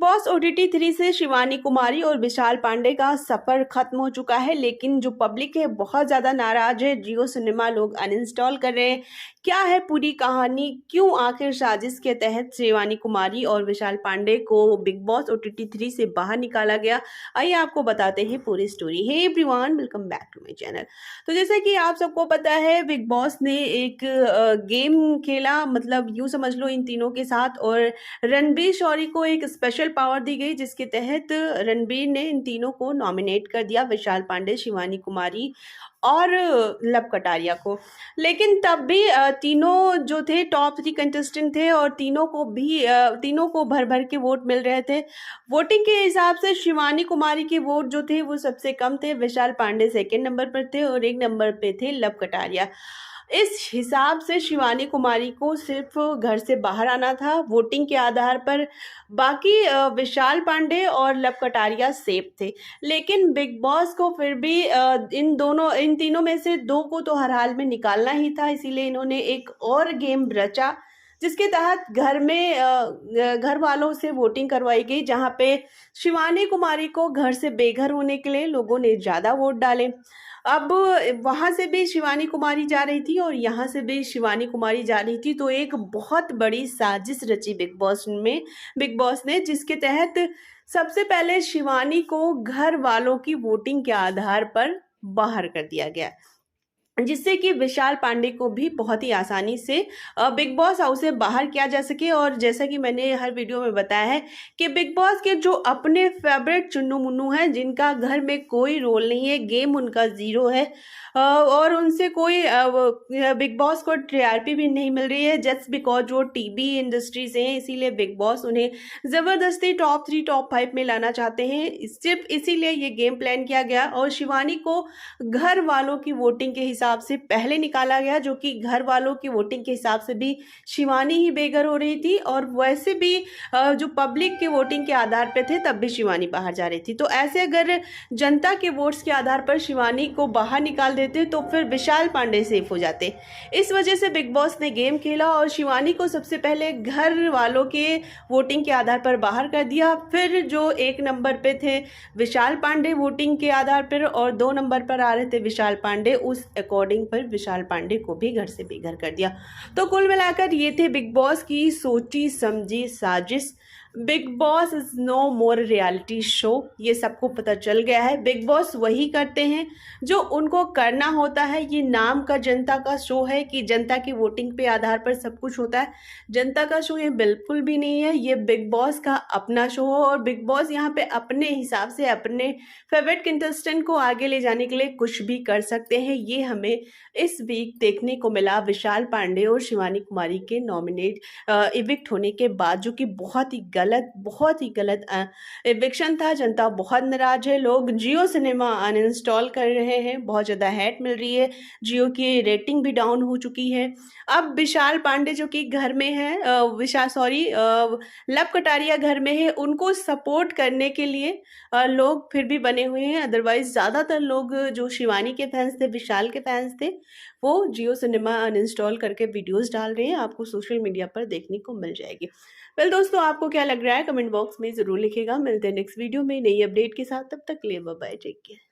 Boss OTT 3 से शिवानी कुमारी और विशाल पांडे का सफर खत्म हो चुका है, लेकिन जो पब्लिक है बहुत ज़्यादा नाराज है। जियो सिनेमा लोग अनइंस्टॉल कर रहे हैं। क्या है पूरी कहानी? क्यों आखिर साजिश के तहत शिवानी कुमारी और विशाल पांडे को बिग बॉस ओटीटी 3 से बाहर निकाला गया? आइए आपको बताते हैं पूरी story. Hey everyone, welcome back to my channel. तो जैसे कि आप सबको पता है, बिग बॉस ने एक गेम खेला, मतलब यूँ समझ लो इन तीनों के साथ, और रणबीर शौरी को एक स्पेशल पावर दी गई जिसके तहत रणबीर ने इन तीनों को नॉमिनेट कर दिया, विशाल पांडे, शिवानी कुमारी और लव कटारिया को। लेकिन तब भी तीनों जो थे टॉप 3 कंटेस्टेंट थे, और तीनों को भर भर के वोट मिल रहे थे। वोटिंग के हिसाब से शिवानी कुमारी के वोट जो थे वो सबसे कम थे, विशाल पांडे सेकंड नंबर पर थे और 1 नंबर पे थे लव कटारिया। इस हिसाब से शिवानी कुमारी को सिर्फ घर से बाहर आना था वोटिंग के आधार पर। बाकी विशाल पांडे और लव कटारिया सेफ थे। लेकिन बिग बॉस को फिर भी इन तीनों में से 2 को तो हर हाल में निकालना ही था, इसीलिए इन्होंने एक और गेम रचा जिसके तहत घर वालों से वोटिंग करवाई गई, जहां पे शिवानी कुमारी को घर से बेघर होने के लिए लोगों ने ज़्यादा वोट डाले। अब वहां से भी शिवानी कुमारी जा रही थी और यहाँ से भी शिवानी कुमारी जा रही थी, तो एक बहुत बड़ी साजिश रची बिग बॉस ने, जिसके तहत सबसे पहले शिवानी को घर वालों की वोटिंग के आधार पर बाहर कर दिया गया, जिससे कि विशाल पांडे को भी बहुत ही आसानी से बिग बॉस हाउस से बाहर किया जा सके। और जैसा कि मैंने हर वीडियो में बताया है कि बिग बॉस के जो अपने फेवरेट चुन्नू मुन्नू हैं, जिनका घर में कोई रोल नहीं है, गेम उनका जीरो है, और उनसे कोई बिग बॉस को टीआरपी भी नहीं मिल रही है, जस्ट बिकॉज वो टीवी इंडस्ट्री से हैं, इसीलिए बिग बॉस उन्हें ज़बरदस्ती टॉप 3 टॉप 5 में लाना चाहते हैं। सिर्फ इसीलिए ये गेम प्लान किया गया और शिवानी को घर वालों की वोटिंग के हिसाब से पहले निकाला गया, जो कि घर वालों की वोटिंग के हिसाब से भी शिवानी ही बेघर हो रही थी, और वैसे भी जो पब्लिक के वोटिंग के आधार पे थे तब भी शिवानी बाहर जा रही थी। तो ऐसे अगर जनता के वोट्स के आधार पर शिवानी को बाहर निकाल देते तो फिर विशाल पांडे सेफ हो जाते। इस वजह से बिग बॉस ने गेम खेला और शिवानी को सबसे पहले घर वालों के वोटिंग के आधार पर बाहर कर दिया। फिर जो 1 नंबर पे थे विशाल पांडे वोटिंग के आधार पर, और 2 नंबर पर आ रहे थे विशाल पांडे, उस अकॉर्डिंग पर विशाल पांडे को भी घर से बेघर कर दिया। तो कुल मिलाकर ये थे बिग बॉस की सोची समझी साजिश। Bigg Boss is no more reality show, ये सबको पता चल गया है। बिग बॉस वही करते हैं जो उनको करना होता है। ये नाम का जनता का शो है कि जनता की वोटिंग पे आधार पर सब कुछ होता है। जनता का शो ये बिल्कुल भी नहीं है, ये बिग बॉस का अपना शो है, और बिग बॉस यहाँ पे अपने हिसाब से अपने फेवरेट कंटेस्टेंट को आगे ले जाने के लिए कुछ भी कर सकते हैं। ये हमें इस वीक देखने को मिला विशाल पांडे और शिवानी कुमारी के नॉमिनेट इविक्ट होने के बाद, जो कि बहुत ही गलत इविक्शन था। जनता बहुत नाराज है, लोग जियो सिनेमा अनइंस्टॉल कर रहे हैं, बहुत ज़्यादा हेट मिल रही है, जियो की रेटिंग भी डाउन हो चुकी है। अब विशाल पांडे जो कि घर में है, लव कटारिया घर में है, उनको सपोर्ट करने के लिए लोग फिर भी बने हुए हैं। अदरवाइज ज़्यादातर लोग जो शिवानी के फैंस थे, विशाल के फैंस थे, वो जियो सिनेमा अनइंस्टॉल करके वीडियोस डाल रहे हैं, आपको सोशल मीडिया पर देखने को मिल जाएगी। वेल दोस्तों, आपको क्या लग रहा है कमेंट बॉक्स में ज़रूर लिखिएगा। मिलते हैं नेक्स्ट वीडियो में नई अपडेट के साथ, तब तक के लिए बाय बाय, टेक केयर।